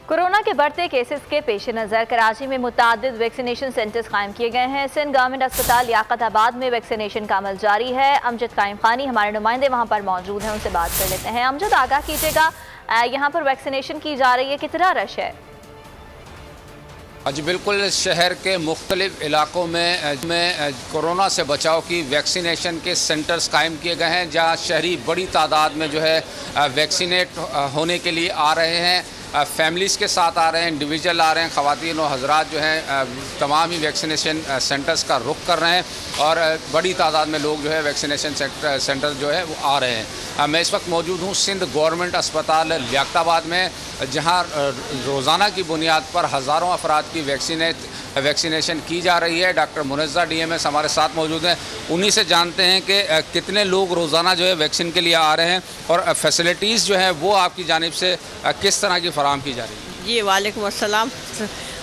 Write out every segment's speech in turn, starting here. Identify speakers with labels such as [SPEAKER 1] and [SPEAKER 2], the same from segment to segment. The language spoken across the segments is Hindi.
[SPEAKER 1] कोरोना के बढ़ते केसेस के पेश नज़र कराची में मुतादिद वैक्सीनेशन सेंटर्स कायम किए गए हैं। सिंध गवर्नमेंट अस्पताल लियाकताबाद में वैक्सीनेशन का अमल जारी है। अमजद कायम खानी हमारे नुमाइंदे वहां पर मौजूद हैं, उनसे बात कर लेते हैं। अमजद, आगाह कीजिएगा, यहाँ पर वैक्सीनेशन की जा रही है, कितना रश है?
[SPEAKER 2] जी बिल्कुल, शहर के मुख्तलिफ इलाकों में कोरोना से बचाव की वैक्सीनेशन के सेंटर्स कायम किए गए हैं, जहाँ शहरी बड़ी तादाद में जो है वैक्सीनेट होने के लिए आ रहे हैं। फैमिलीज़ के साथ आ रहे हैं, इंडिविजुअल आ रहे हैं, ख़वातीन और हज़रात जो हैं तमाम ही वैक्सीनेशन सेंटर्स का रुख कर रहे हैं और बड़ी तादाद में लोग जो है वैक्सीनेशन सेंटर जो है वो आ रहे हैं। मैं इस वक्त मौजूद हूँ सिंध गवर्नमेंट अस्पताल लियाकताबाद में, जहाँ रोज़ाना की बुनियाद पर हज़ारों अफराद की वैक्सीनेशन की जा रही है। डॉक्टर मुनज़्ज़ा DMS हमारे साथ मौजूद हैं, उन्हीं से जानते हैं कि कितने लोग रोज़ाना जो है वैक्सीन के लिए आ रहे हैं और फैसिलिटीज़ जो है वो आपकी जानिब से किस तरह की फराहम की जा रही है।
[SPEAKER 3] जी वालेकुम अस्सलाम,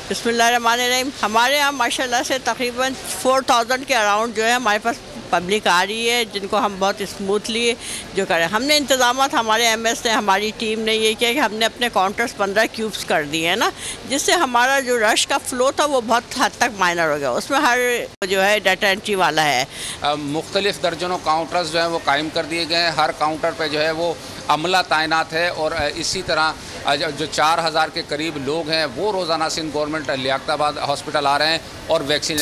[SPEAKER 3] बिस्मिल्लाहिर्रहमानिर्रहीम। हमारे यहाँ माशाल्लाह से तकरीबन 4000 के अराउंड जो है हमारे पास पब्लिक आ रही है, जिनको हम बहुत स्मूथली जो करें। हमने इंतज़ामात हमारे MS ने, हमारी टीम ने ये किया कि हमने अपने काउंटर्स 15 क्यूब्स कर दिए हैं ना, जिससे हमारा जो रश का फ़्लो था वो बहुत हद तक माइनर हो गया। उसमें हर जो है डाटा एंट्री वाला है।
[SPEAKER 2] मुख्तलिफ़ दर्जनों काउंटर्स जो हैं वो कायम कर दिए गए हैं। हर काउंटर पर जो है वो अमला तैनात है और इसी तरह जो 4000 के करीब लोग हैं वो रोज़ाना सिंध गवर्नमेंट लियाकताबाद हॉस्पिटल आ रहे हैं और वैक्सीन